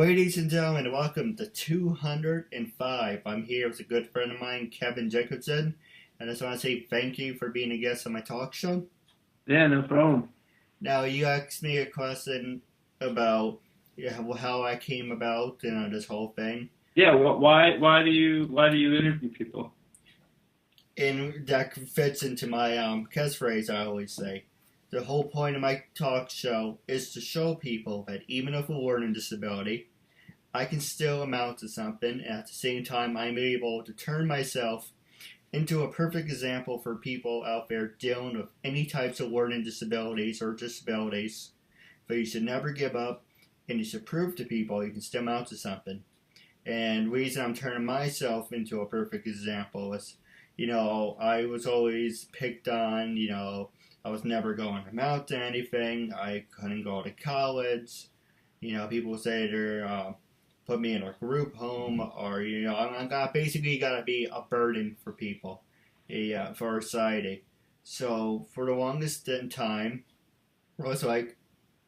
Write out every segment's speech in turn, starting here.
Ladies and gentlemen, welcome to 205. I'm here with a good friend of mine, Kevin Jacobsen, and I just want to say thank you for being a guest on my talk show. Yeah, no problem. Now, you asked me a question about how I came about, this whole thing. Yeah, why do you interview people? And that fits into my catchphrase I always say. The whole point of my talk show is to show people that even with a learning disability, I can still amount to something, and at the same time, I'm able to turn myself into a perfect example for people out there dealing with any types of learning disabilities or disabilities. But you should never give up, and you should prove to people you can still amount to something. And the reason I'm turning myself into a perfect example is, I was always picked on, I was never going to amount to anything. I couldn't go to college. People say they're put me in a group home, or I'm basically gotta be a burden for people, for society. So for the longest time, I was like,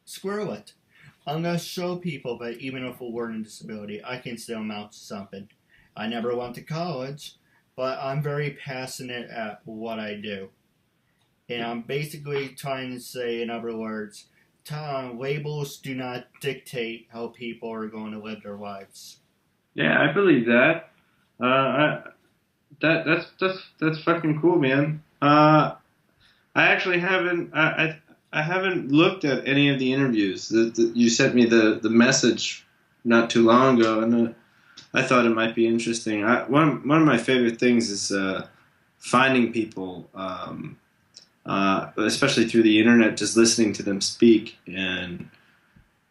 screw it. I'm gonna show people that even with a learning disability, I can still amount to something. I never went to college, but I'm very passionate at what I do. And I'm basically trying to say, in other words, labels do not dictate how people are going to live their lives. Yeah, I believe that. That's fucking cool, man. I actually I haven't looked at any of the interviews. You sent me the message not too long ago, and I thought it might be interesting. One of my favorite things is finding people. Especially through the internet, just listening to them speak, and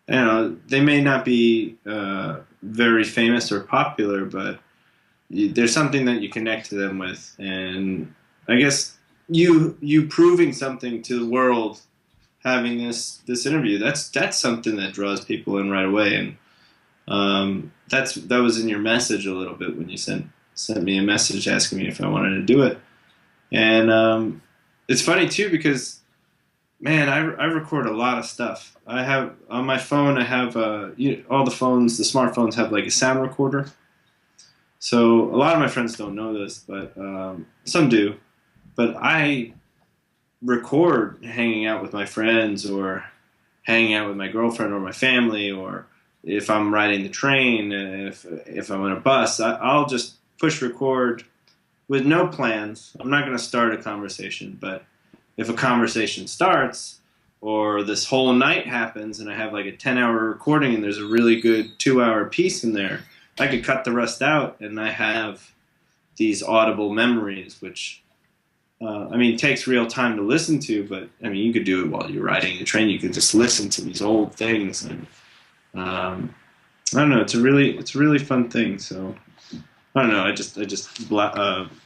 they may not be very famous or popular, but there's something that you connect to them with, and I guess you proving something to the world, having this interview, that's something that draws people in right away, and that was in your message a little bit when you sent me a message asking me if I wanted to do it, and it's funny too because, man, I record a lot of stuff. I have on my phone. I have all the phones. The smartphones have like a sound recorder. So a lot of my friends don't know this, but some do. But I record hanging out with my friends, or hanging out with my girlfriend or my family, or if I'm riding the train, if I'm on a bus, I'll just push record. With no plans. I'm not going to start a conversation, but if a conversation starts, or this whole night happens, and I have like a 10-hour recording, and there's a really good 2-hour piece in there, I could cut the rest out, and I have these audible memories, which, takes real time to listen to, but, you could do it while you're riding the train. You could just listen to these old things, and, I don't know, it's a really fun thing, so... I don't know. I just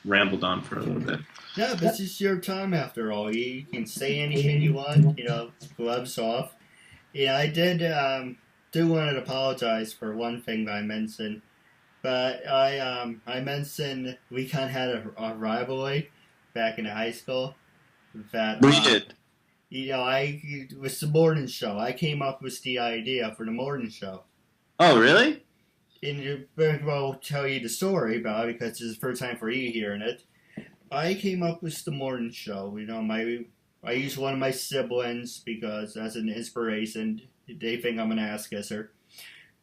rambled on for a little bit. Yeah, this is your time after all. You can say anything you want. Gloves off. Yeah, I did do want to apologize for one thing that I mentioned, but I mentioned we kind of had a rivalry back in high school. That we did. It was the morning show. I came up with the idea for the morning show. Oh, really? And I'll tell you the story about it because it's the first time for you hearing it. I came up with the morning show. I used one of my siblings because as an inspiration. They think I'm an ass kisser.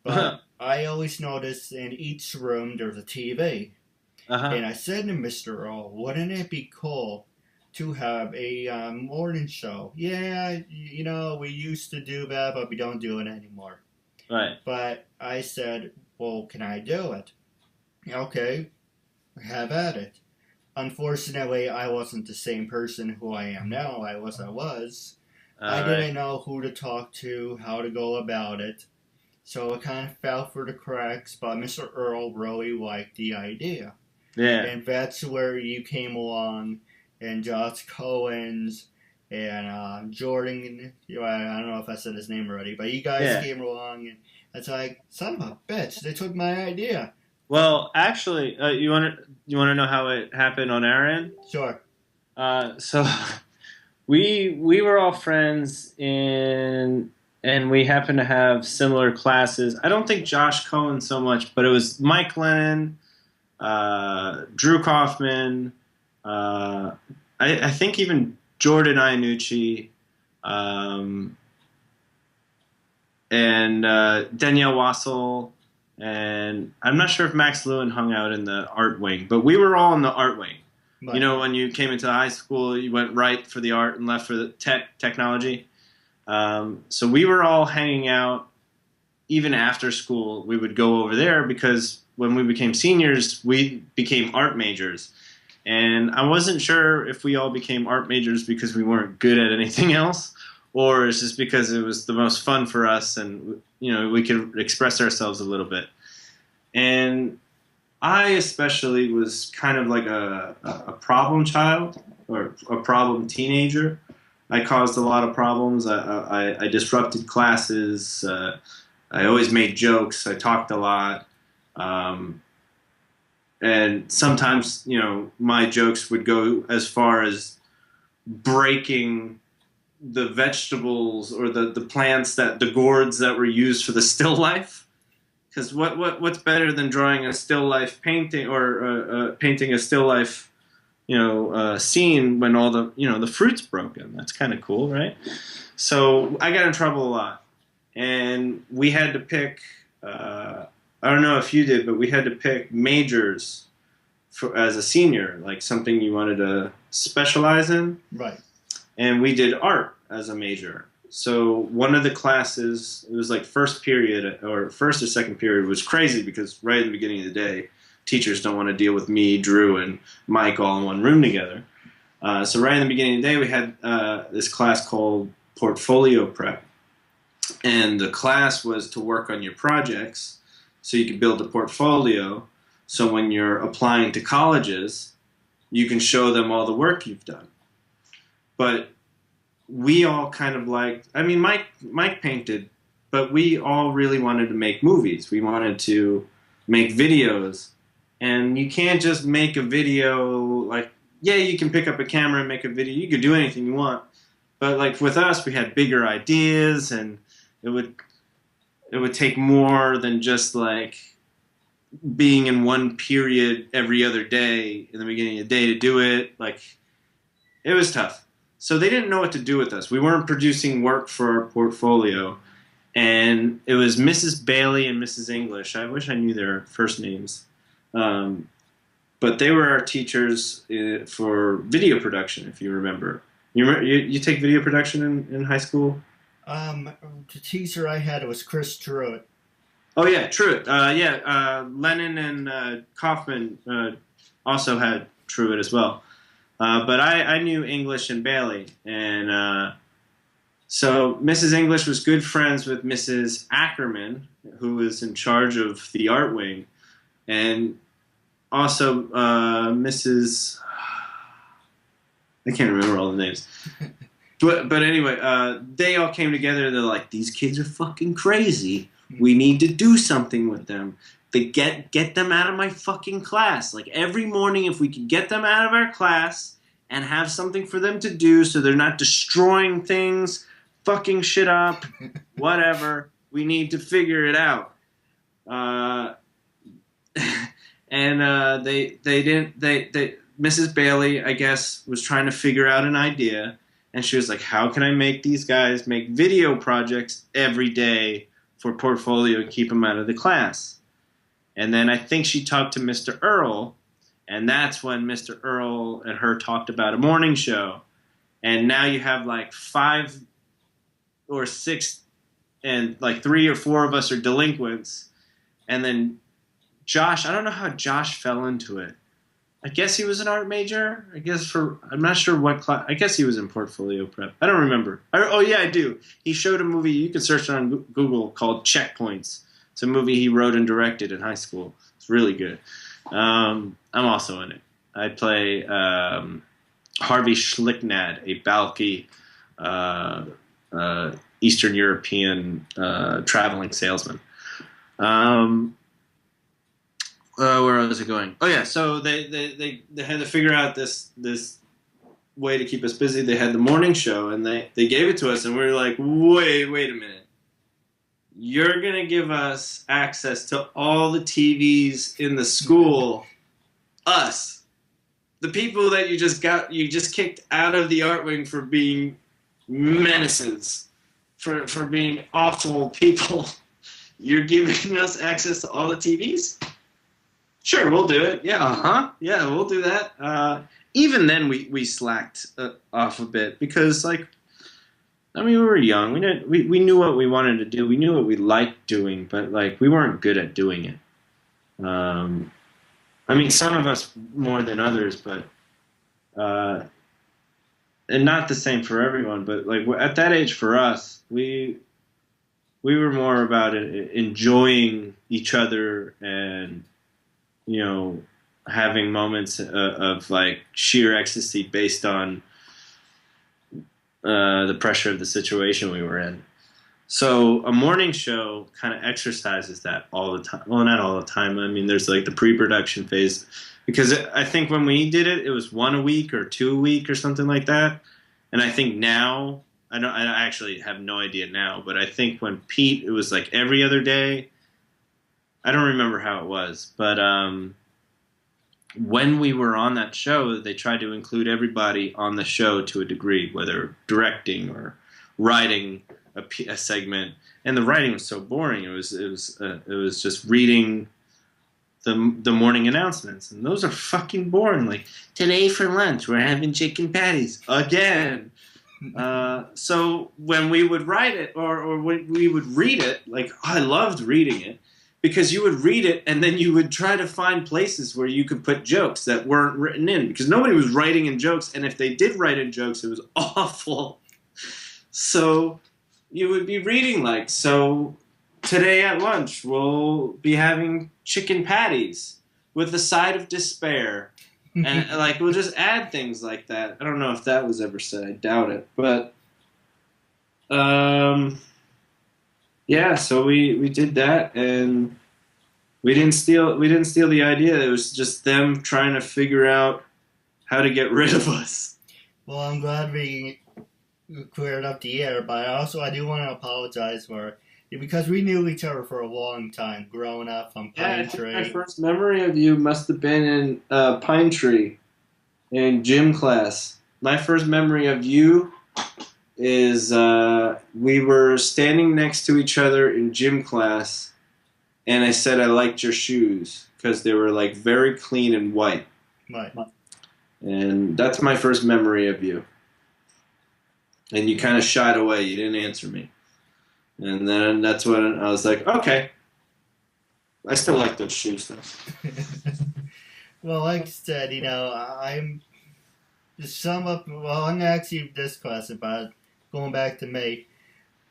But I always noticed in each room there's a TV. And I said to Mr. Earl, wouldn't it be cool to have a morning show? Yeah, we used to do that, but we don't do it anymore. Right. But I said, well, can I do it? Okay, have at it. Unfortunately, I wasn't the same person who I am now. I was. I didn't know who to talk to, how to go about it. So it kind of fell through the cracks, but Mr. Earl really liked the idea. Yeah. And that's where you came along, and Josh Cohen's, and Jordan, I don't know if I said his name already, but you guys came along, and it's like, son of a bitch, they took my idea. Well, actually, you want to know how it happened on our end? Sure. So we were all friends in and we happened to have similar classes. I don't think Josh Cohen so much, but it was Mike Lennon, Drew Kaufman, I think even Jordan Iannucci, and Danielle Wassel, and I'm not sure if Max Lewin hung out in the art wing, but we were all in the art wing. Right. You know, when you came into high school, you went right for the art and left for the technology. So we were all hanging out. Even after school, we would go over there because when we became seniors, we became art majors. And I wasn't sure if we all became art majors because we weren't good at anything else, or it's just because it was the most fun for us and, you know, we could express ourselves a little bit. And I especially was kind of like a problem child or a problem teenager. I caused a lot of problems. I disrupted classes. I always made jokes. I talked a lot. And sometimes, you know, my jokes would go as far as breaking the vegetables or the plants, that the gourds that were used for the still life. Because what's better than drawing a still life painting or painting a still life, you know, scene when all the, you know, the fruit's broken? That's kind of cool, right? So I got in trouble a lot, and we had to pick. I don't know if you did, but we had to pick majors for as a senior, like something you wanted to specialize in. Right. And we did art as a major. So one of the classes, it was like first period or first or second period, was crazy because right in the beginning of the day, teachers don't want to deal with me, Drew, and Mike all in one room together. So right in the beginning of the day, we had this class called Portfolio Prep. And the class was to work on your projects so you could build a portfolio. So when you're applying to colleges, you can show them all the work you've done. But we all kind of liked, I mean, Mike painted, but we all really wanted to make movies. We wanted to make videos. And you can't just make a video like, yeah, you can pick up a camera and make a video. You could do anything you want. But like with us, we had bigger ideas, and it would take more than just like being in one period every other day in the beginning of the day to do it. Like, it was tough. So they didn't know what to do with us. We weren't producing work for our portfolio. And it was Mrs. Bailey and Mrs. English. I wish I knew their first names. But they were our teachers for video production, if you remember. You take video production in high school? The teacher I had was Chris Truitt. Oh, yeah, Truitt. Lennon and Kaufman also had Truitt as well. But I knew English and Bailey. And so Mrs. English was good friends with Mrs. Ackerman, who was in charge of the art wing. And also Mrs. I can't remember all the names. But anyway, they all came together. They're like, these kids are fucking crazy. We need to do something with them. They get them out of my fucking class. Like every morning, if we could get them out of our class and have something for them to do so they're not destroying things, fucking shit up, whatever, we need to figure it out. Mrs. Bailey, I guess, was trying to figure out an idea, and she was like, how can I make these guys make video projects every day for portfolio and keep them out of the class? And then I think she talked to Mr. Earl, and that's when Mr. Earl and her talked about a morning show. And now you have like 5 or 6, and like 3 or 4 of us are delinquents. And then Josh, I don't know how Josh fell into it. I guess he was an art major. I'm not sure what class. I guess he was in portfolio prep. I don't remember. Oh, yeah, I do. He showed a movie, you can search it on Google, called Checkpoints. It's a movie he wrote and directed in high school. It's really good. I'm also in it. I play Harvey Schlicknad, a Balky Eastern European traveling salesman. Where was it going? Oh yeah, so they had to figure out this way to keep us busy. They had the morning show, and they gave it to us, and we were like, wait a minute. you're going to give us access to all the TVs in the school. Us. The people that you just kicked out of the art wing for being menaces, for being awful people. You're giving us access to all the TVs? Sure, we'll do it. Yeah, yeah, we'll do that. Even then, we slacked off a bit because, like, I mean, we were young. We knew what we wanted to do. We knew what we liked doing, but like we weren't good at doing it. I mean, some of us more than others, but and not the same for everyone. But like at that age, for us, we were more about enjoying each other and having moments of like sheer ecstasy based on the pressure of the situation we were in. So a morning show kind of exercises that all the time. Well, not all the time. I mean, there's like the pre-production phase. Because I think when we did it, it was 1 a week or 2 a week or something like that. And I think now, I actually have no idea now, but I think when Pete, it was like every other day. I don't remember how it was. But when we were on that show, they tried to include everybody on the show to a degree, whether directing or writing a segment. And the writing was so boring. It was just reading the morning announcements, and those are fucking boring. Like, today for lunch we're having chicken patties again. So when we would write it or when we would read it, like I loved reading it because you would read it and then you would try to find places where you could put jokes that weren't written in because nobody was writing in jokes, and if they did write in jokes, it was awful. So you would be reading like, so today at lunch we'll be having chicken patties with a side of despair. And like we'll just add things like that. I don't know if that was ever said. I doubt it. But yeah, so we did that, and we didn't steal the idea. It was just them trying to figure out how to get rid of us. Well, I'm glad we cleared up the air, but also I do want to apologize for it because we knew each other for a long time, growing up on Pine Tree. My first memory of you must have been in Pine Tree in gym class. My first memory of you is we were standing next to each other in gym class, and I said I liked your shoes because they were like very clean and white. Right. And that's my first memory of you. And you kind of shied away. You didn't answer me. And then that's when I was like, okay. I still like those shoes, though. Well, like I said, I'm to sum up. Well, I'm gonna ask you this question, but going back to me,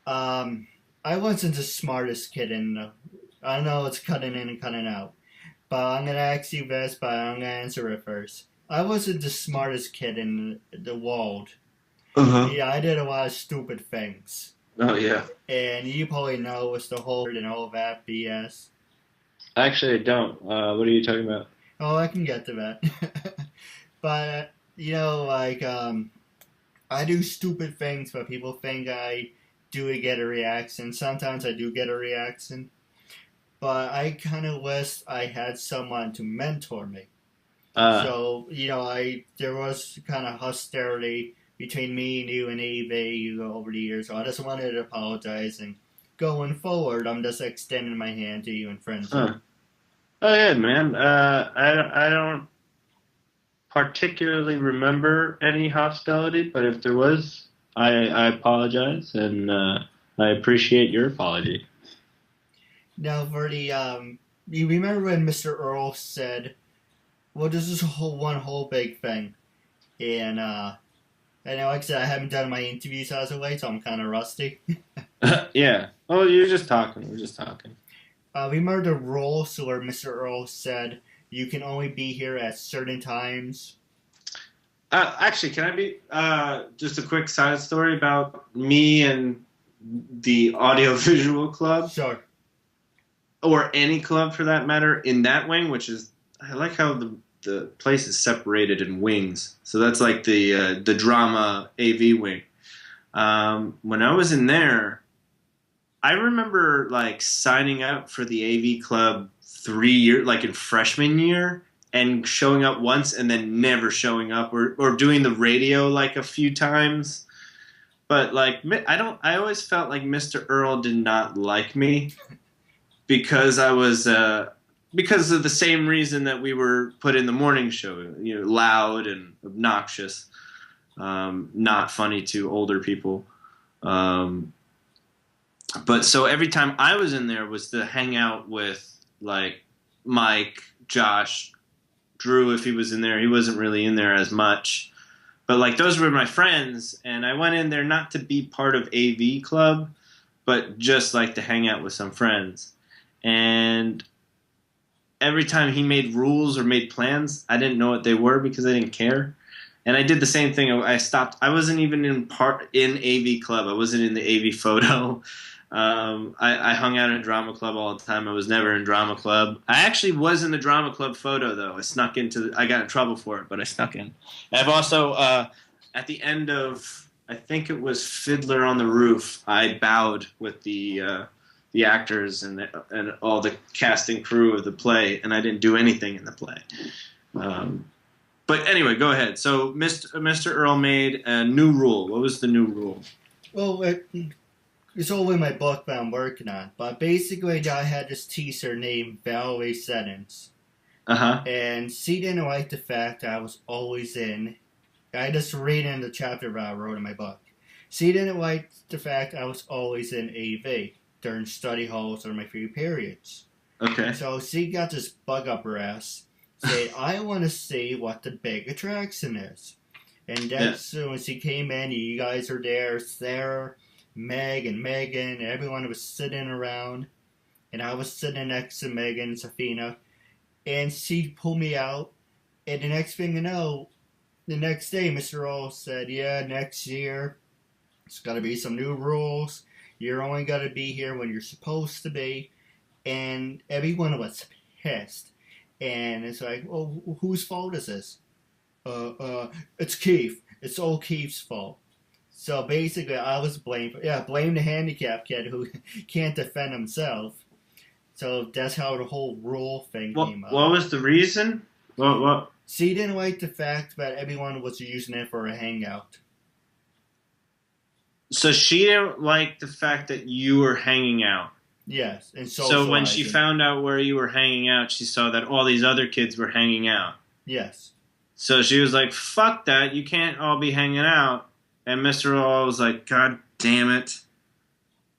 I wasn't the smartest kid in. I know it's cutting in and cutting out, but I'm gonna ask you this, but I'm gonna answer it first. I wasn't the smartest kid in the world. Uh-huh. Yeah, I did a lot of stupid things. Oh, yeah. And you probably know it's the whole and all that BS. Actually, I don't. What are you talking about? Oh, I can get to that. But, I do stupid things, but people think I do get a reaction. Sometimes I do get a reaction. But I kind of wish I had someone to mentor me. So, there was kind of hostility between me and you and Evie over the years. So I just wanted to apologize, and going forward, I'm just extending my hand to you and friendship. Oh yeah, man. I don't particularly remember any hostility, but if there was, I apologize, and I appreciate your apology. Now, for the you remember when Mr. Earl said, "Well, this is one whole big thing," and like I said, I haven't done my interviews as of late, so I'm kind of rusty. Yeah. Oh, you're just talking. We're just talking. Remember the rules where Mr. Earl said you can only be here at certain times? Actually, can I be just a quick side story about me and the audiovisual club? Sure. Or any club for that matter in that wing, which is, I like how the place is separated in wings. So that's like the drama AV wing. When I was in there, I remember like signing up for the AV club 3 years, like in freshman year, and showing up once and then never showing up, or doing the radio like a few times. But like I always felt like Mr. Earl did not like me because I was because of the same reason that we were put in the morning show, loud and obnoxious, not funny to older people. But so every time I was in there was to hang out with like Mike, Josh, Drew. If he was in there, he wasn't really in there as much. But like those were my friends, and I went in there not to be part of AV Club, but just like to hang out with some friends. And every time he made rules or made plans, I didn't know what they were because I didn't care. And I did the same thing. I stopped. I wasn't even in AV Club. I wasn't in the AV photo. I hung out in drama club all the time. I was never in drama club. I actually was in the drama club photo though. I got in trouble for it, but I snuck in. I've also at the end of, I think it was Fiddler on the Roof, I bowed with the actors and all the cast and crew of the play, and I didn't do anything in the play. But anyway, go ahead. So Mr. Earl made a new rule. What was the new rule? Well, it's all in my book that I'm working on. But basically, I had this teacher named Valerie Seddons. Uh-huh. And she didn't like the fact that I was always in. I just read in the chapter that I wrote in my book. She didn't like the fact I was always in AV during study halls or my free periods. Okay. So she got this bug up her ass, saying, I want to see what the big attraction is. And that's when she came in, you guys are there, Sarah, Meg, and Megan, everyone was sitting around. And I was sitting next to Megan and Safina. And she pulled me out. And the next thing you know, the next day, Mr. Earl said, yeah, next year, it's got to be some new rules. You're only got to be here when you're supposed to be. And everyone was pissed. And it's like, well, whose fault is this? It's Keith. It's all Keith's fault. So basically, I was blamed. Blame the handicapped kid who can't defend himself. So that's how the whole rule thing came up. What was the reason? What? She didn't like the fact that everyone was using it for a hangout. So she didn't like the fact that you were hanging out. Yes, and so when she found out where you were hanging out, she saw that all these other kids were hanging out. Yes. So she was like, fuck that, you can't all be hanging out. And Mr. Earl was like, God damn it.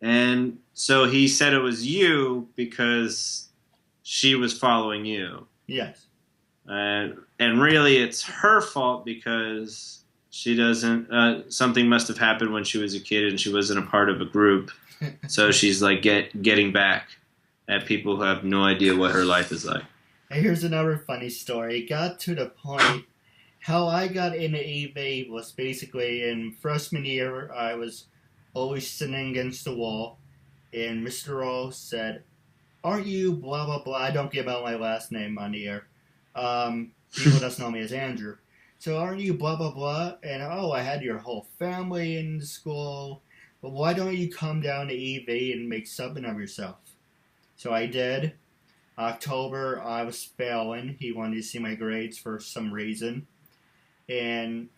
And so he said it was you because she was following you. Yes. And really it's her fault because she doesn't, something must have happened when she was a kid and she wasn't a part of a group. So she's like getting back at people who have no idea what her life is like. And here's another funny story. It got to the point how I got into AV was basically in freshman year. I was always sitting against the wall, and Mr. Earl said, "Aren't you blah blah blah?" I don't give out my last name on the air. People just know me as Andrew. So aren't you blah blah blah? And I had your whole family in the school. But why don't you come down to EV and make something of yourself? So I did. October, I was failing. He wanted to see my grades for some reason. And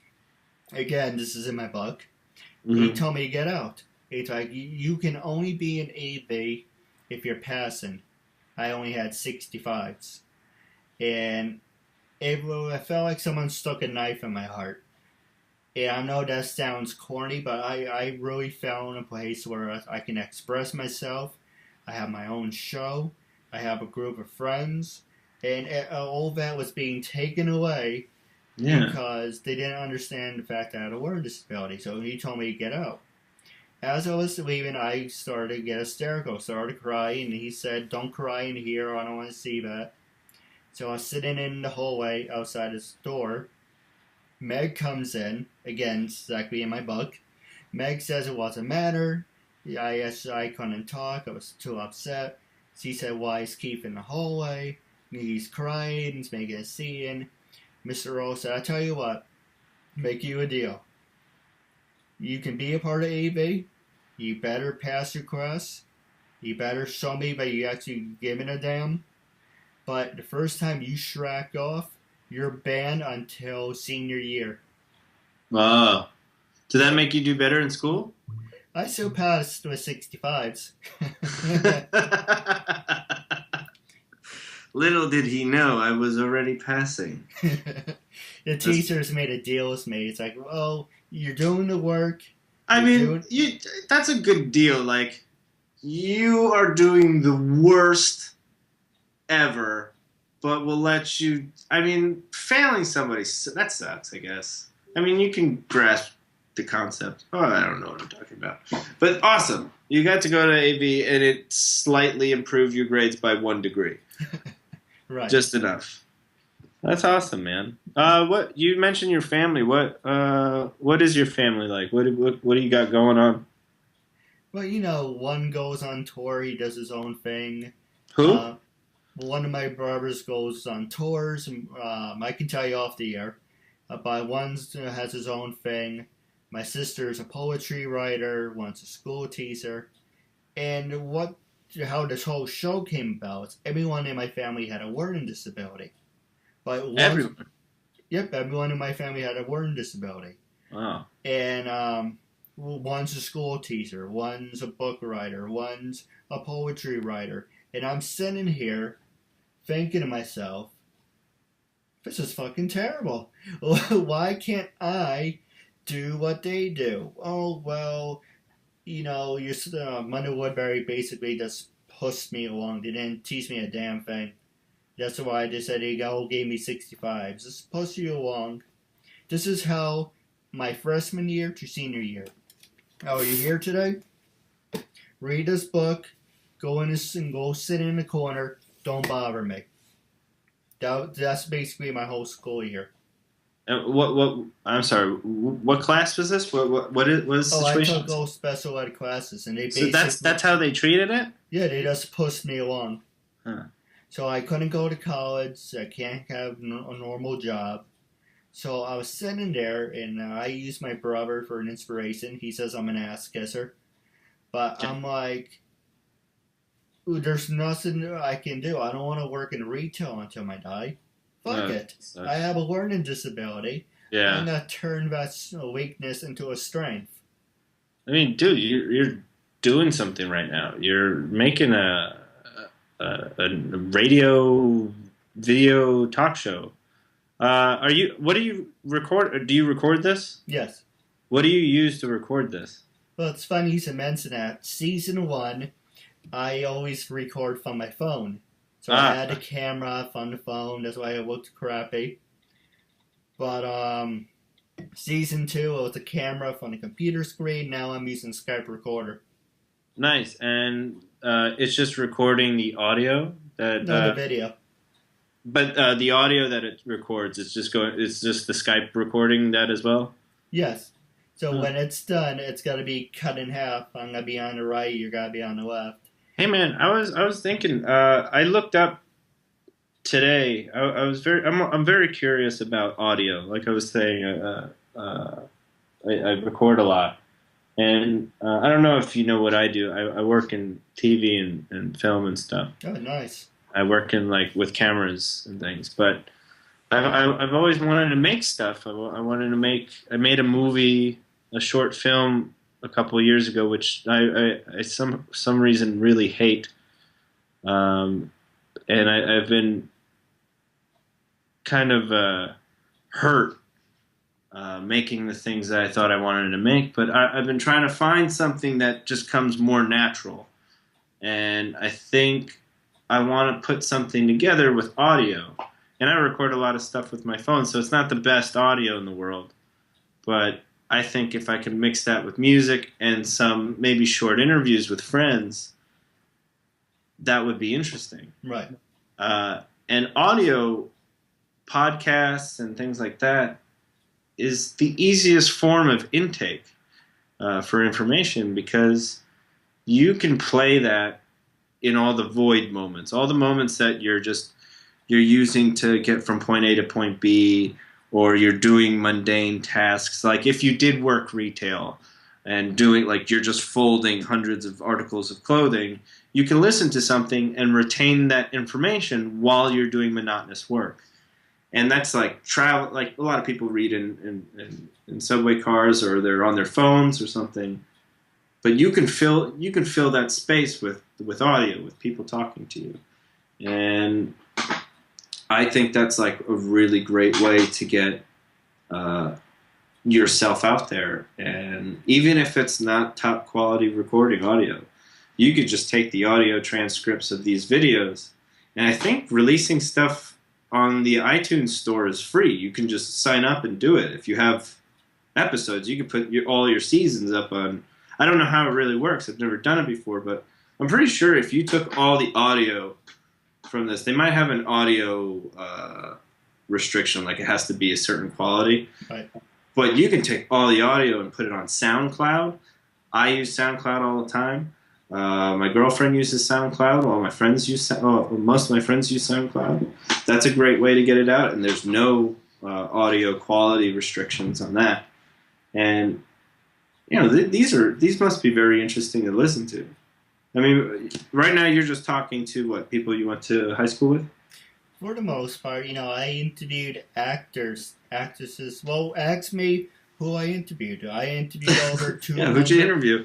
again, this is in my book. Mm-hmm. He told me to get out. He's like, you can only be an AV if you're passing. I only had 65s. And I felt like someone stuck a knife in my heart. Yeah, I know that sounds corny, but I really fell in a place where I can express myself. I have my own show. I have a group of friends. And all that was being taken away because they didn't understand the fact that I had a learning disability. So he told me to get out. As I was leaving, I started to get hysterical, started crying. And he said, don't cry in here, I don't want to see that. So I was sitting in the hallway outside his door. Meg comes in, again, exactly in my book. Meg says it wasn't matter. I couldn't talk, I was too upset. She said, why is Keith in the hallway? He's crying, he's making a scene. Mr. Earl said, I tell you what, make you a deal. You can be a part of AV, you better pass your class, You better show me that you actually giving a damn. But the first time you shrag off, you're banned until senior year. Wow. Did that make you do better in school? I still passed with 65s. Little did he know I was already passing. The teachers made a deal with me. It's like, oh, you're doing the work. I mean, that's a good deal. Like, you are doing the worst ever, but we'll let you... I mean, failing somebody, that sucks, I guess. I mean, you can grasp the concept. Oh, I don't know what I'm talking about. But awesome. You got to go to AV, and it slightly improved your grades by 1 degree. Right. Just enough. That's awesome, man. What you mentioned your family. What is your family like? What do you got going on? Well, you know, one goes on tour. He does his own thing. Who? One of my brothers goes on tours. I can tell you off the air. But one has his own thing. My sister is a poetry writer. One's a school teacher. And how this whole show came about, everyone in my family had a learning disability. But Everyone? Yep, everyone in my family had a learning disability. Wow. And one's a school teacher, one's a book writer, one's a poetry writer. And I'm sitting here thinking to myself, this is fucking terrible. Why can't I do what they do? Oh, well, you know, Monroe Woodbury basically just pushed me along. They didn't teach me a damn thing. That's why they said they gave me 65s. Just push you along. This is how my freshman year to senior year. Oh, you here today? Read this book. Go sit in the corner. Don't bother me. That's basically my whole school year. What? I'm sorry. What class was this? What is the situation? I took all special ed classes, and they basically. So that's how they treated it. Yeah, they just pushed me along. Huh. So I couldn't go to college. I can't have a normal job. So I was sitting there, and I used my brother for an inspiration. He says I'm an ass kisser, but I'm like, there's nothing I can do. I don't want to work in retail until I die. Fuck it. I have a learning disability. Yeah. I'm gonna turn that weakness into a strength. I mean, dude, you're doing something right now. You're making a radio video talk show. What do you record? Do you record this? Yes. What do you use to record this? Well, it's funny you should mention that. Season 1, I always record from my phone. So I had a camera from the phone. That's why it looked crappy. But season 2, it was a camera from the computer screen. Now I'm using Skype recorder. Nice. And it's just recording the audio? No, the video. But the audio that it records, it's just the Skype recording that as well? Yes. So when it's done, it's got to be cut in half. I'm going to be on the right, you're going to be on the left. Hey man, I was thinking. I looked up today. I'm very curious about audio. Like I was saying, I record a lot, and I don't know if you know what I do. I work in TV and film and stuff. Oh, nice. I work in with cameras and things, but I've always wanted to make stuff. I made a movie, a short film a couple of years ago, which I some reason really hate, and I've been kind of hurt making the things that I thought I wanted to make, but I've been trying to find something that just comes more natural, and I think I want to put something together with audio, and I record a lot of stuff with my phone, so it's not the best audio in the world, but I think if I could mix that with music and some maybe short interviews with friends, that would be interesting. Right. And audio podcasts and things like that is the easiest form of intake for information, because you can play that in all the void moments, all the moments that you're using to get from point A to point B, or you're doing mundane tasks. Like if you did work retail, and doing, like, you're just folding hundreds of articles of clothing, you can listen to something and retain that information while you're doing monotonous work. And that's like travel. Like, a lot of people read in subway cars, or they're on their phones or something. But you can fill that space with audio, with people talking to you. And I think that's like a really great way to get yourself out there. And even if it's not top quality recording audio, you could just take the audio transcripts of these videos. And I think releasing stuff on the iTunes store is free. You can just sign up and do it. If you have episodes, you can put all your seasons up on. I don't know how it really works. I've never done it before, but I'm pretty sure if you took all the audio from this, they might have an audio restriction, like it has to be a certain quality. Right. But you can take all the audio and put it on SoundCloud. I use SoundCloud all the time. My girlfriend uses SoundCloud. All my friends use. Most of my friends use SoundCloud. That's a great way to get it out, and there's no audio quality restrictions on that. And you know, these must be very interesting to listen to. I mean, right now you're just talking to what, people you went to high school with? For the most part, I interviewed actors, actresses. Well, ask me who I interviewed. I interviewed over 200. Yeah, who'd you interview?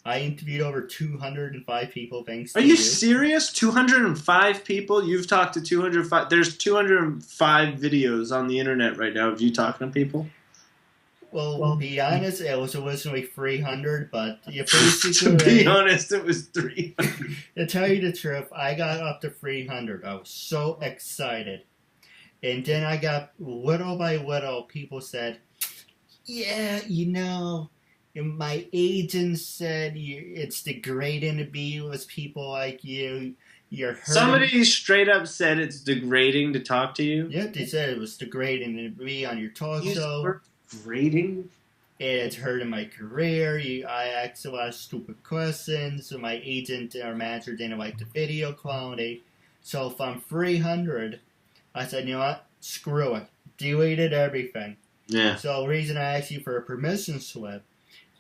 I interviewed over 205 people, thanks to Are you serious? 205 people? You've talked to 205. There's 205 videos on the internet right now of you talking to people? Well, to be honest, it was originally 300, but you basically... To be honest, it was 300. To tell you the truth, I got up to 300. I was so excited. And then I got, little by little, people said, yeah, my agent said it's degrading to be with people like you. You're hurting. Somebody straight up said it's degrading to talk to you? Yeah, they said it was degrading to be on your talk show. Degrading? It's hurting my career. I asked a lot of stupid questions. So my agent or manager didn't like the video quality. So from 300, I said, you know what? Screw it. Deleted everything. Yeah. So the reason I asked you for a permission slip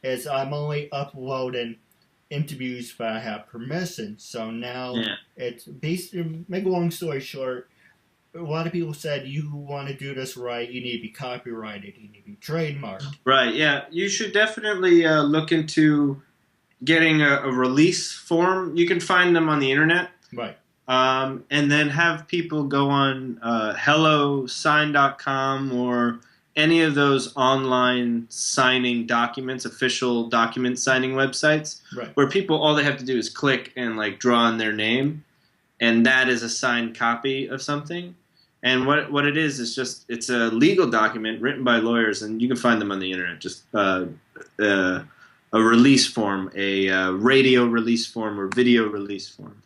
is I'm only uploading interviews where I have permission. So now it's basically, make a long story short, a lot of people said, you want to do this right, you need to be copyrighted, you need to be trademarked. Right, yeah. You should definitely look into getting a release form. You can find them on the internet. Right. And then have people go on HelloSign.com or any of those online signing documents, official document signing websites, right, where people, all they have to do is click and like draw in their name, and that is a signed copy of something. And what it is just, it's a legal document written by lawyers, and you can find them on the internet. Just a release form, a radio release form or video release form.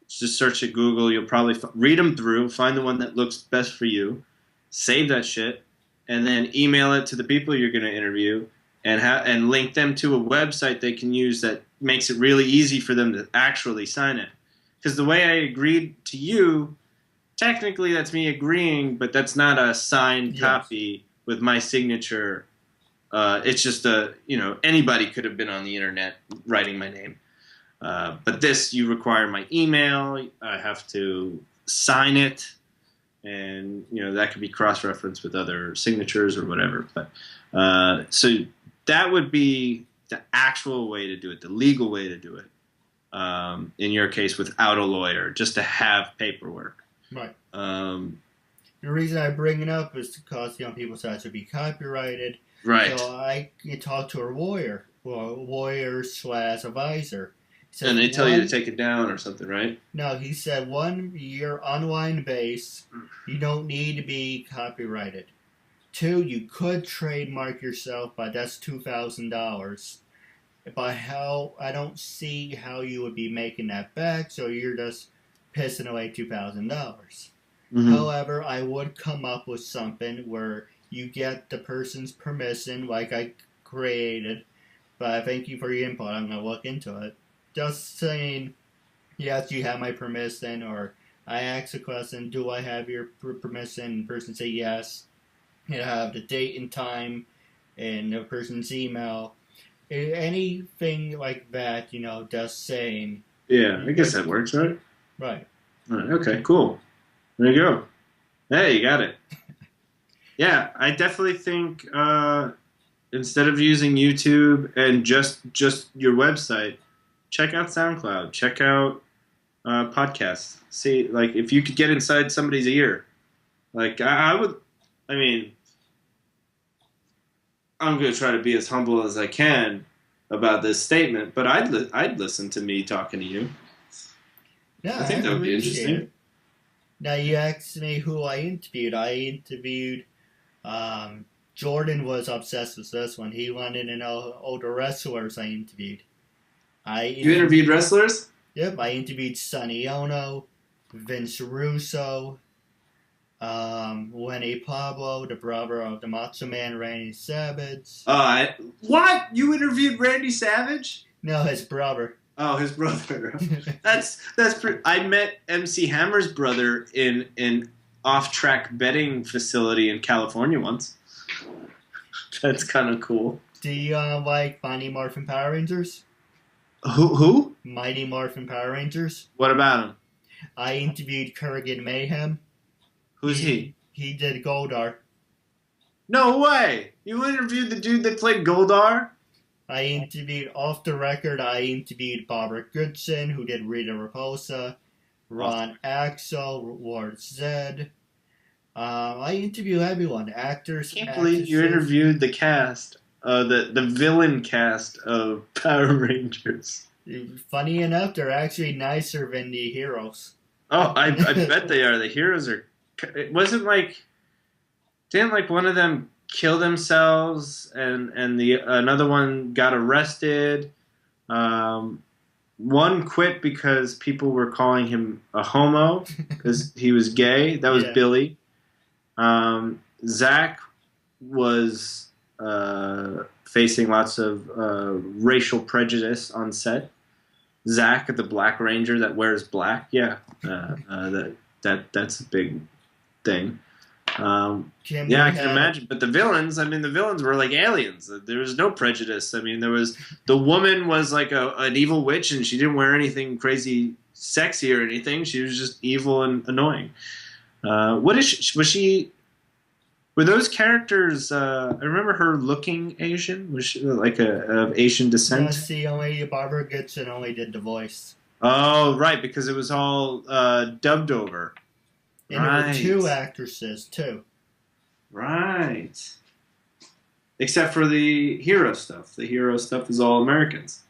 Just search at Google. You'll probably read them through, find the one that looks best for you, save that shit, and then email it to the people you're going to interview, and link them to a website they can use that makes it really easy for them to actually sign it. Because the way I agreed to you, technically that's me agreeing, but that's not a signed copy with my signature. It's just anybody could have been on the internet writing my name. But this, you require my email. I have to sign it. And, that could be cross-referenced with other signatures or whatever. But so that would be the actual way to do it, the legal way to do it. In your case, without a lawyer, just to have paperwork. Right. The reason I bring it up is because people say it should be copyrighted. Right. So I talked to a lawyer, lawyer/advisor. And they tell you to take it down or something, right? No, he said 1 year online base, you don't need to be copyrighted. 2, you could trademark yourself, but that's $2,000. But I don't see how you would be making that back, so you're just pissing away $2,000. Mm-hmm. However, I would come up with something where you get the person's permission, like I created. But thank you for your input. I'm going to look into it. Just saying, yes, you have my permission, or I ask a question, do I have your permission? And the person say yes. You have the date and time and the person's email. anything like that, just saying. Yeah, I guess that works, right? Right. All right. Okay. Cool. There you go. Hey, you got it. Yeah, I definitely think instead of using YouTube and just your website, check out SoundCloud. Check out podcasts. See, like if you could get inside somebody's ear, like I would. I mean, I'm going to try to be as humble as I can about this statement, but I'd listen to me talking to you. Yeah, I think that would be interesting. It. Now you asked me who I interviewed. I interviewed. Jordan was obsessed with this one. He wanted to know older wrestlers I interviewed. You interviewed wrestlers? Yep, I interviewed Sonny Ono, Vince Russo, Lenny Pablo, the brother of the Macho Man Randy Savage. What? You interviewed Randy Savage? No, his brother. Oh, his brother. that's I met MC Hammer's brother in an off-track betting facility in California once. That's kind of cool. Do you like Mighty Morphin Power Rangers? Who? Mighty Morphin Power Rangers. What about him? I interviewed Kurgan Mayhem. Who's he? He did Goldar. No way! You interviewed the dude that played Goldar? I interviewed, off the record, I interviewed Barbara Goodson, who did Rita Repulsa, Ron Axel, Ward Zed. I interview everyone, actors, I can't believe you interviewed the cast, the villain cast of Power Rangers. Funny enough, they're actually nicer than the heroes. Oh, I bet they are. The heroes are... It wasn't like... Didn't like one of them kill themselves and the another one got arrested? One quit because people were calling him a homo because he was gay. That was Billy. Zach was facing lots of racial prejudice on set. Zach, the Black Ranger that wears black, that's a big thing. I can imagine. But the villains were like aliens. There was no prejudice. I mean, the woman was like an evil witch, and she didn't wear anything crazy sexy or anything. She was just evil and annoying. Was she? Were those characters? I remember her looking Asian. Was she like of Asian descent? No, see, only Barbara Goodson only did the voice. Oh, right, because it was all dubbed over. And there were two actresses, too. Right. Except for the hero stuff. The hero stuff is all Americans.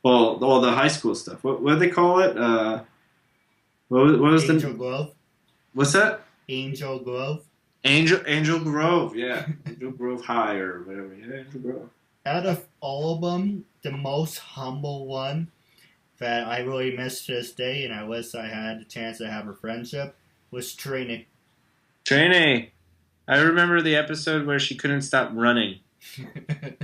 Well, all the high school stuff. What do they call it? What was Angel Grove. What's that? Angel Grove. Angel Grove, yeah. Angel Grove High or whatever. Yeah, Angel Grove. Out of all of them, the most humble one that I really miss to this day, and I wish I had the chance to have a friendship, was Trini. Trini! I remember the episode where she couldn't stop running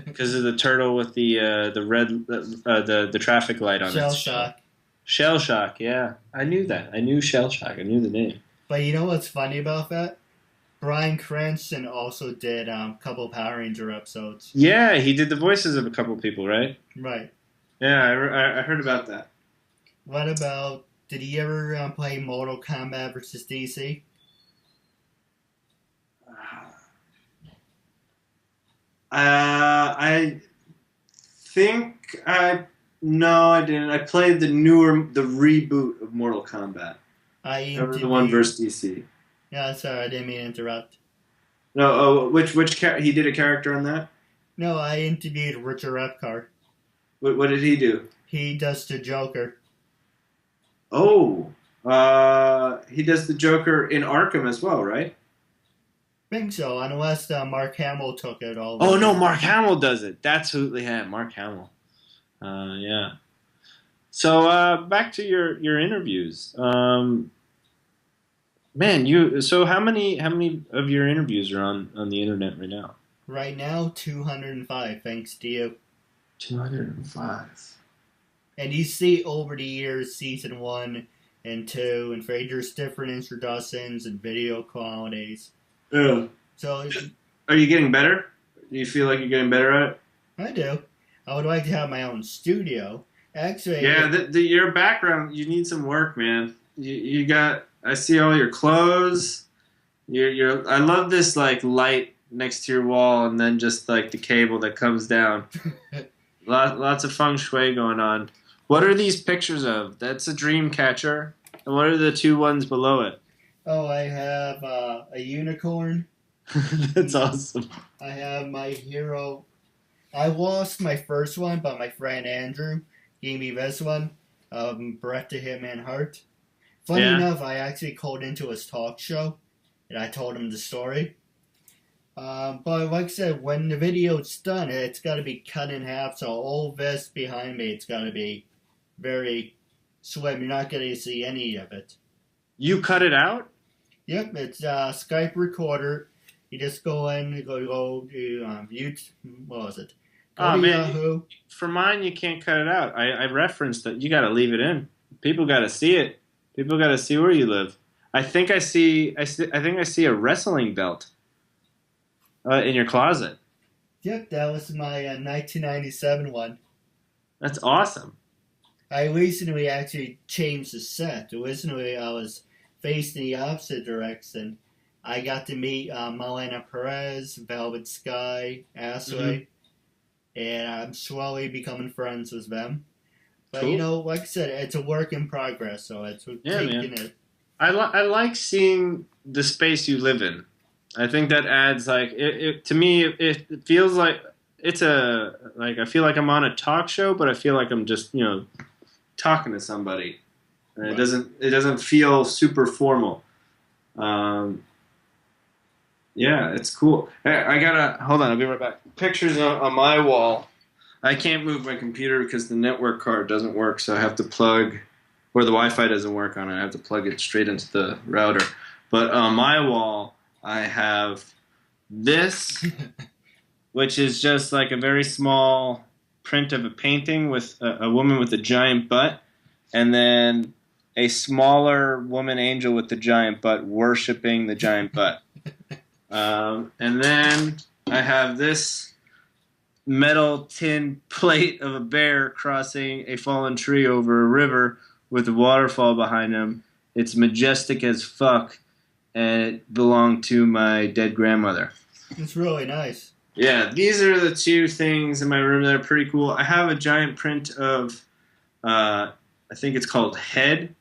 because of the turtle with the red the traffic light on Shell its Shock. Shell Shock, yeah. I knew that. I knew Shell Shock. I knew the name. But you know what's funny about that? Bryan Cranston also did a couple Power Ranger episodes. Yeah, he did the voices of a couple people, right? Right. Yeah, I heard about that. What about... Did he ever play Mortal Kombat versus DC? I think no, I didn't. I played the reboot of Mortal Kombat. The one versus DC. Yeah, sorry, I didn't mean to interrupt. No, which he did a character on that? No, I interviewed Richard Repcar. What did he do? He does the Joker. Oh, he does the Joker in Arkham as well, right? I think so, unless Mark Hamill took it all. Oh, no, Mark Hamill does it. That's who they had, Mark Hamill. Yeah. So, back to your interviews. So how many of your interviews are on the internet right now? Right now, 205, thanks to you. 205. And you see over the years, season 1 and 2, and there's different introductions and video qualities. Yeah. So, are you getting better? Do you feel like you're getting better at it? I do. I would like to have my own studio. Actually, Yeah, your background, you need some work, man. You got, I see all your clothes. I love this like light next to your wall, and then just like the cable that comes down. Lots of feng shui going on. What are these pictures of? That's a dream catcher. And what are the two ones below it? oh, I have a unicorn. That's awesome. I have my hero. I lost my first one, but my friend Andrew gave me this one. Brett the Hitman Hart. Funny Yeah. enough, I actually called into his talk show, and I told him the story. But like I said, when the video's done, it's got to be cut in half, so all this behind me, it's got to be very slim. You're not going to see any of it. You cut it out? Yep, it's a Skype recorder. You just go in, go to YouTube, what was it? Go to Man, Yahoo. for mine, you can't cut it out. I referenced that. You got to leave it in. People got to see it. People got to see where you live. I think I see a wrestling belt in your closet. Yep, that was my 1997 one. That's awesome. I recently actually changed the set. Originally, I was facing the opposite direction. I got to meet Milena Perez, Velvet Sky, Ashley, and I'm slowly becoming friends with them. But, Cool. like I said, it's a work in progress, so it's taking it. I like seeing the space you live in. I think that adds like it to me. It feels like it's I feel like I'm on a talk show, but I feel like I'm just talking to somebody. And Right. it doesn't feel super formal. Yeah, it's cool. Hey, I gotta hold on. I'll be right back. Pictures on my wall. I can't move my computer because the network card doesn't work, so I have to plug, or the Wi-Fi doesn't work on it. I have to plug it straight into the router. But on my wall, I have this, which is just like a very small print of a painting with a woman with a giant butt, and then a smaller woman angel with the giant butt worshiping the giant butt. And then I have this metal tin plate of a bear crossing a fallen tree over a river with a waterfall behind him. It's majestic as fuck, and it belonged to my dead grandmother. It's really nice. Yeah, these are the two things in my room that are pretty cool. I have a giant print of, I think it's called Head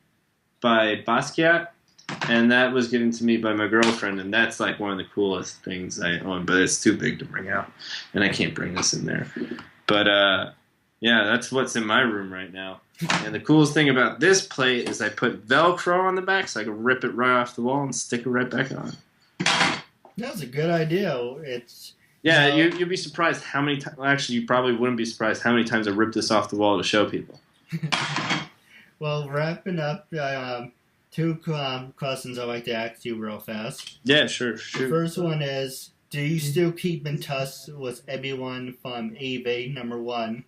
by Basquiat, and that was given to me by my girlfriend, and that's like one of the coolest things I own, but it's too big to bring out, and I can't bring this in there. But yeah, that's what's in my room right now. And the coolest thing about this plate is I put Velcro on the back so I can rip it right off the wall and stick it right back on. That's a good idea. Yeah, you'd be surprised how many times. Well, actually, you probably wouldn't be surprised how many times I ripped this off the wall to show people. Well, wrapping up, two questions I'd like to ask you real fast. Yeah, sure. The first one is, do you still keep in touch with everyone from eBay, number one?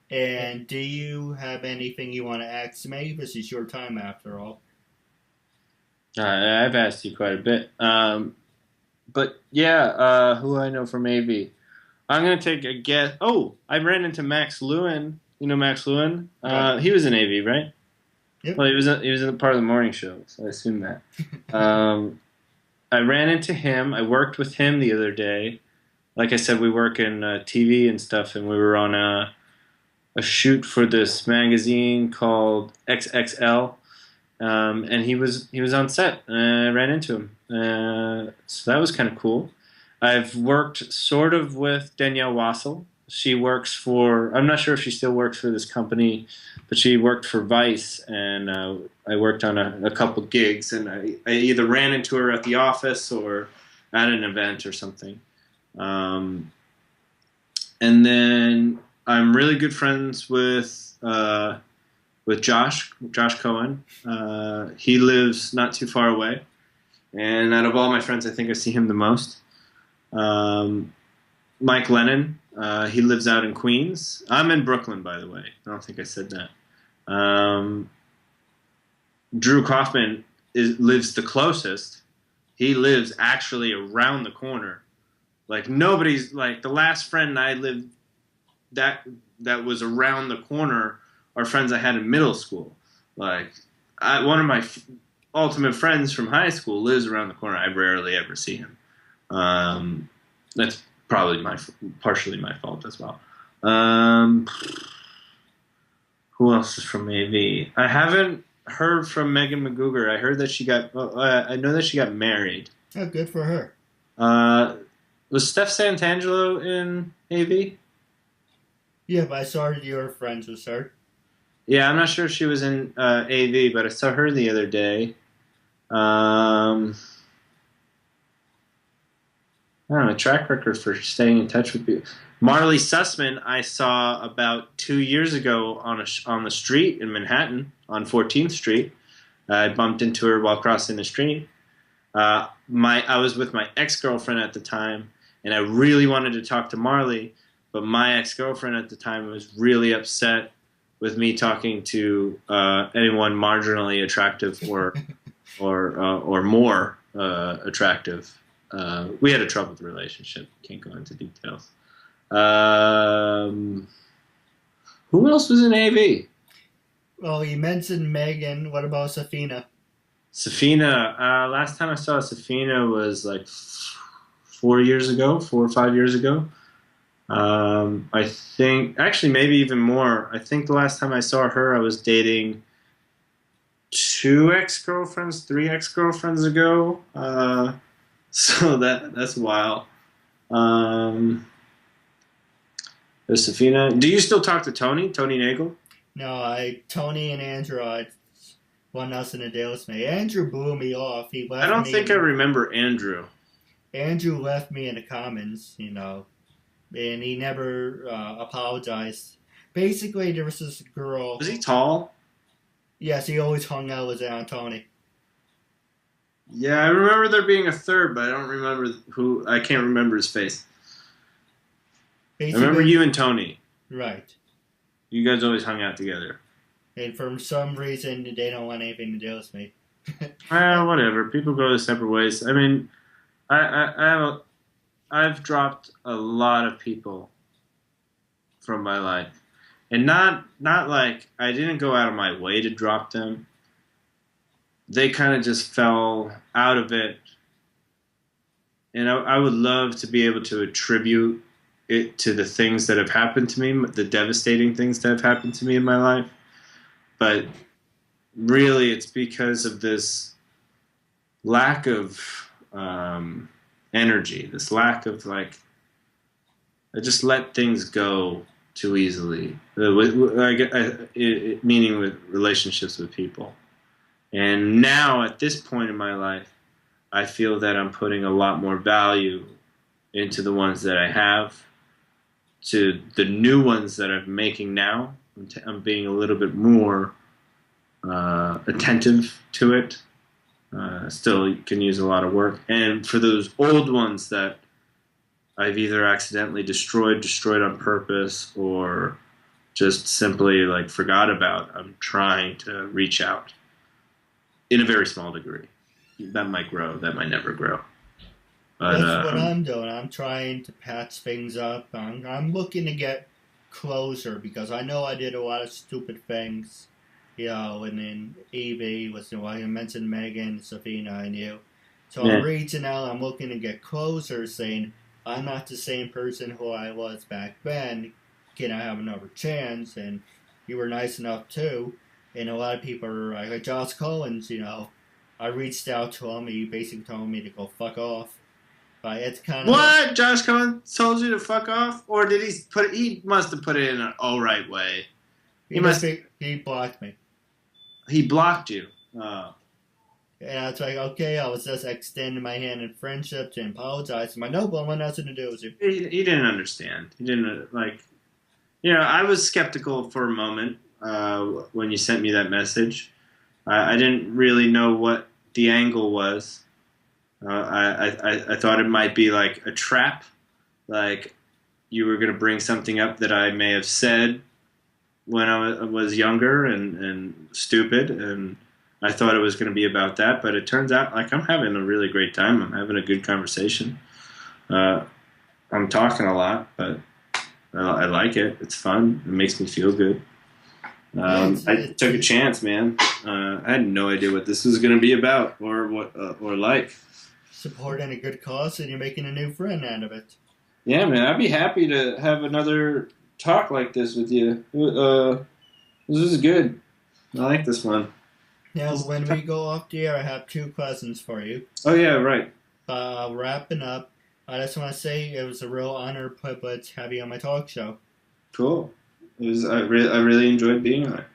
And do you have anything you want to ask me? This is your time, after all. I've asked you quite a bit. But yeah, who I know from AV. I'm going to take a guess. Oh, I ran into Max Lewin. You know Max Lewin? Right. He was in AV, right? Yep. Well, he was in a part of the morning show, so I assume that. I ran into him. I worked with him the other day. Like I said, we work in TV and stuff, and we were on a shoot for this magazine called XXL. And he was on set, and I ran into him. So that was kind of cool. I've worked sort of with Danielle Wassel. She works for, I'm not sure if she still works for this company, but she worked for Vice, and I worked on a couple gigs, and I either ran into her at the office or at an event or something. And then I'm really good friends with Josh Cohen. He lives not too far away. And out of all my friends, I think I see him the most. Mike Lennon, he lives out in Queens. I'm in Brooklyn, by the way. I don't think I said that. Drew Kaufman lives the closest. He lives actually around the corner. Like, nobody's, like, the last friend I lived that that was around the corner are friends I had in middle school. Like, one of my ultimate friends from high school lives around the corner. I rarely ever see him. That's probably partially my fault as well. Who else is from AV? I haven't heard from Megan McGuger. I heard that she got. I know that she got married. Oh, good for her. Was Steph Santangelo in AV? Yeah, but I saw you were friends with her. Yeah, I'm not sure if she was in AV, but I saw her the other day. I don't know, a track record for staying in touch with people. Marley Sussman, I saw about 2 years ago on the street in Manhattan on 14th Street. I bumped into her while crossing the street. I was with my ex-girlfriend at the time, and I really wanted to talk to Marley, but my ex-girlfriend at the time was really upset with me talking to anyone marginally attractive or more attractive. We had a troubled relationship. Can't go into details. Who else was in AV? Well, you mentioned Megan. What about Safina? Safina. Last time I saw Safina was like 4 or 5 years ago. I think, actually, maybe even more. I think the last time I saw her, I was dating 3 ex-girlfriends ago. So that's a while. There's Safina. Do you still talk to Tony Nagel? No, Tony and Andrew want nothing to do with me. Andrew blew me off. He left I don't think I remember Andrew. Andrew left me in the comments, and he never apologized. Basically, there was this girl. Was he tall? Yes, he always hung out with Tony. Yeah, I remember there being a third, but I don't remember who. I can't remember his face. Basically, I remember you and Tony. Right. You guys always hung out together. And for some reason, they don't want anything to do with me. Whatever. People go their separate ways. I mean, I've dropped a lot of people from my life, and not like I didn't go out of my way to drop them. They kind of just fell out of it, and I would love to be able to attribute it to the things that have happened to me, the devastating things that have happened to me in my life. But really, it's because of this lack of energy, this lack of I just let things go too easily, meaning with relationships with people. And now, at this point in my life, I feel that I'm putting a lot more value into the ones that I have, to the new ones that I'm making now. I'm being a little bit more attentive to it. Still can use a lot of work. And for those old ones that I've either accidentally destroyed on purpose, or just simply forgot about, I'm trying to reach out in a very small degree. That might grow, that might never grow. But, that's what I'm doing. I'm trying to patch things up. I'm looking to get closer, because I know I did a lot of stupid things, and then EV was I mentioned Megan, Safina, and you. So yeah. I'm reaching out. I'm looking to get closer, saying I'm not the same person who I was back then. Can I have another chance? And you were nice enough too. And a lot of people are like Josh Collins. I reached out to him. He basically told me to go fuck off. But it's kind of what? Josh Collins told you to fuck off, or did he put? He must have put it in an all right way. He blocked me. He blocked you. And I was like, okay, I was just extending my hand in friendship to apologize. My no, but what nothing to do with you. He didn't understand. He didn't I was skeptical for a moment when you sent me that message. I didn't really know what the angle was. I thought it might be like a trap, like you were going to bring something up that I may have said when I was younger and stupid, and I thought it was going to be about that, but it turns out I'm having a really great time. I'm having a good conversation. I'm talking a lot, but I like it. It's fun. It makes me feel good. I took a chance, man. I had no idea what this was going to be about or what or like. Supporting a good cause, and you're making a new friend out of it. Yeah, man. I'd be happy to have another talk like this with you. This is good. I like this one. Now, when we go off the air, I have 2 questions for you. Oh, yeah, right. Wrapping up, I just want to say it was a real honor to have you on my talk show. Cool. I really enjoyed being on it.